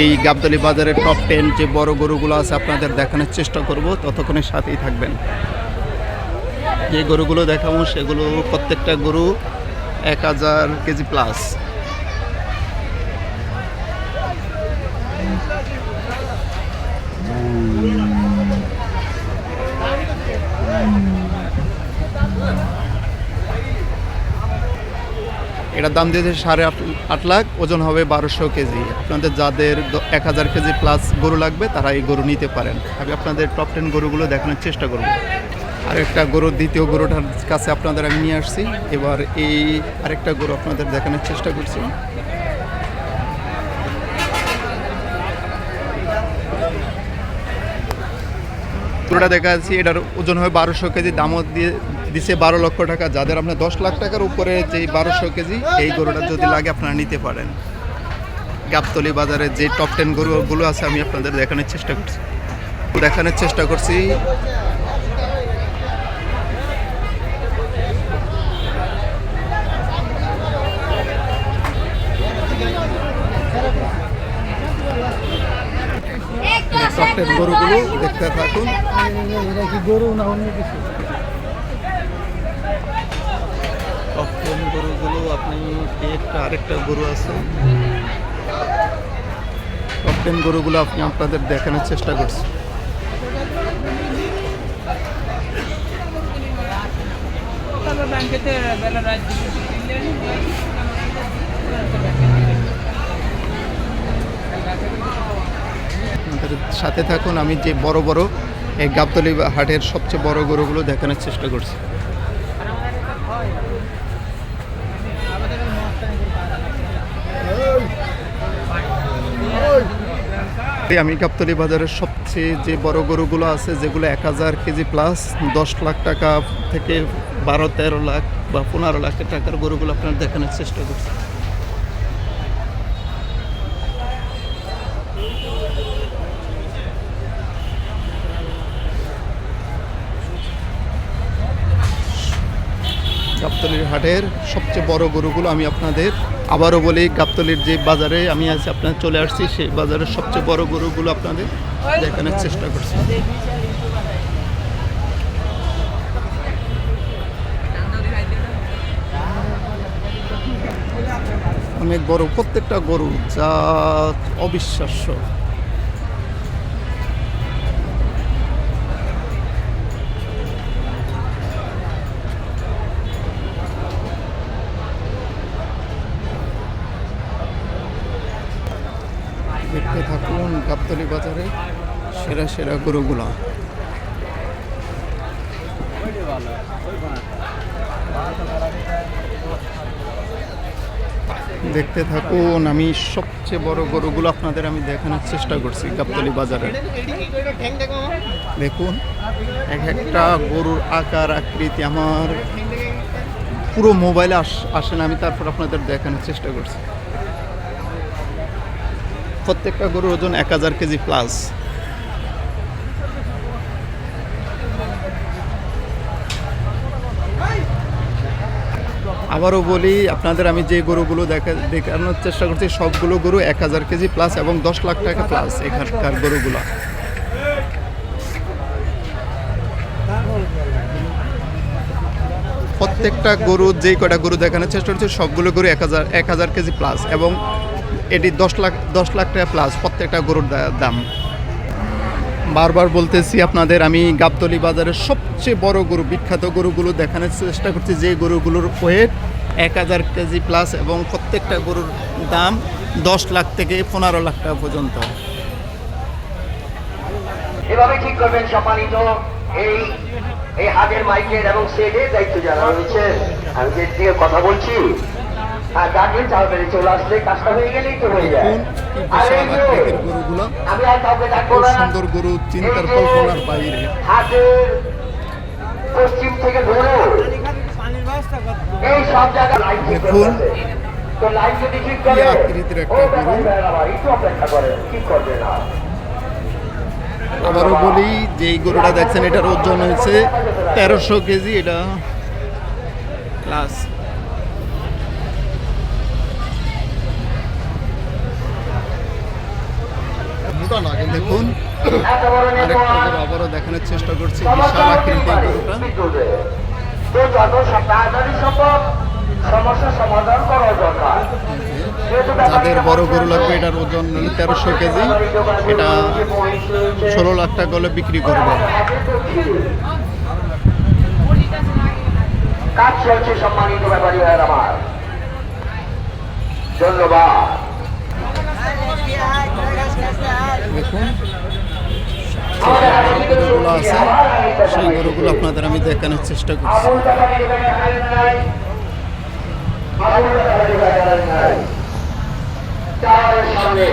এই গাবতলী বাজারের টপ 10 যে বড় গরুগুলো আছে আপনাদের দেখানোর চেষ্টা করব, ততক্ষণে সাথেই থাকবেন। যে গরুগুলো দেখাবো সেগুলো প্রত্যেকটা গরু 1000 কেজি প্লাস। এটার দাম দিয়েছে 8.5 লাখ, ওজন হবে 1200 কেজি। আপনাদের যাদের 1000 কেজি প্লাস গরু লাগবে তারা এই গরু নিতে পারেন। আমি আপনাদের টপ 10 গরুগুলো দেখানোর চেষ্টা করব। আরেকটা গরু, দ্বিতীয় গরুটার কাছে আপনাদের আমি নিয়ে আসছি। এবার এই আরেকটা গরু আপনাদের দেখানোর চেষ্টা করছি। গরুটা দেখা যাচ্ছে, এটার ওজন হবে 1200 কেজি, দামও দিছে 12 লক্ষ টাকা। যাদের আপনার 10 লাখ টাকার উপরে যে 1200 কেজি এই গরুটা যদি লাগে আপনারা নিতে পারেন। গাবতলী বাজারে যে টপ 10 গরুগুলো আছে আমি আপনাদের দেখানোর চেষ্টা করছি। টপ 10 গরুগুলো দেখতে থাকুন। গরু না অন্য কিছু। টপ 10 গরুগুলো আপনি আরেকটা গরু আছে। টপ 10 গরুগুলো আপনি আপনাদের দেখানোর চেষ্টা করছি। আপনাদের সাথে থাকুন। আমি যে বড় বড় এই গাবতলী হাটের সবচেয়ে বড় গরুগুলো দেখানোর চেষ্টা করছি। আমি গাবতলী বাজারের সবচেয়ে যে বড় গরুগুলো আছে, যেগুলো 1000 কেজি প্লাস, 10 লাখ টাকা থেকে 12-13 লাখ বা 15 লাখ টাকার গরুগুলো আপনার দেখানোর চেষ্টা করছি। গাবতলীর হাটের সবচেয়ে বড় গরুগুলো আমি আপনাদের আবারও বলি, গাবতলীর যে বাজারে আমি আছি আপনার চলে আসছি, সেই বাজারের সবচেয়ে বড় গরুগুলো আপনাদের দেখানোর চেষ্টা করছি। অনেক বড় প্রত্যেকটা গরু, যা অবিশ্বাস্য। দেখতে থাকুন গাবতলী বাজারে সেরা গরুগুলো। দেখতে থাকুন, আমি সবচেয়ে বড় গরুগুলো আপনাদের আমি দেখানোর চেষ্টা করছি গাবতলী বাজারে। দেখুন এক একটা গরুর আকার আকৃতি আমার পুরো মোবাইলে আসে না, আমি তারপর আপনাদের দেখানোর চেষ্টা করছি। প্রত্যেকটা গরুর ওজন 1000 কেজি প্লাস। আবারও বলি আপনাদের, আমি যে গরুগুলো দেখানোর চেষ্টা করছি সবগুলো গরু 1000 কেজি প্লাস এবং 10 লাখ টাকা প্লাস এখানকার গরুগুলো। প্রত্যেকটা গরু, যেই কটা গরু দেখানোর চেষ্টা করছি সবগুলো গরু 1000 কেজি প্লাস এবং এটি 10 লাখ টাকা প্লাস প্রত্যেকটা গরুর দাম। বারবার বলতেছি আপনাদের, আমি গাবতলী বাজারের সবচেয়ে বড় গরু, বিখ্যাত গরুগুলো দেখানোর চেষ্টা করছি, যে গরুগুলোর ওয়েট 1000 কেজি প্লাস এবং প্রত্যেকটা গরুর দাম 10 লাখ থেকে 15 লাখ টাকা পর্যন্ত। এভাবে ঠিক করবেন সম্মানিত এই হাটের মাইকের এবং সেটের দায়িত্ব যারা রয়েছে। আমি যে দিকে কথা বলছি, আর গার্জেন চালবেন চলে আসলে কাজটা হয়ে গেলেই তো হয়ে যায়। গরুগুলো আমি আর কাউকে ডাকবো না। সুন্দর গরু, চিন্তার কল্পনার বাইরে। হাটের পশ্চিম থেকে ধরে এই সব জায়গায় লাইট দেখুন তো লাইট যদি ঠিক করে আকৃতির একটা গরু। একটু অপেক্ষা করে ঠিক করবে না। আবারও বলি, যে এই গরুটা দেখছেন এটার ওজন হয়েছে 1300 কেজি। এটা প্লাস। দেখুন এত বড় আরেকটা নেটওয়ার্ক গরু আবারও দেখানোর চেষ্টা করছি বিশাল আকৃতির গরুটা তো যত তাড়াতাড়ি সম্ভব সমস্যা সমাধান করা দরকার। যাদের বড় গরু লাগবে এটার ওজন হলো 1300 কেজি, এটা 16 লাখ টাকা হলে বিক্রি করবে। কাজ চলছে সম্মানিত ব্যাপারী ভাইয়ের আমার, ধন্যবাদ। দেখুন গরুগুলো আছে, সেই গরুগুলো আপনাদের আমি দেখানোর চেষ্টা করছি। আমুল টাকা দিয়ে নাই, আমুল টাকা দিয়ে নাই, টাওয়ারের সামনে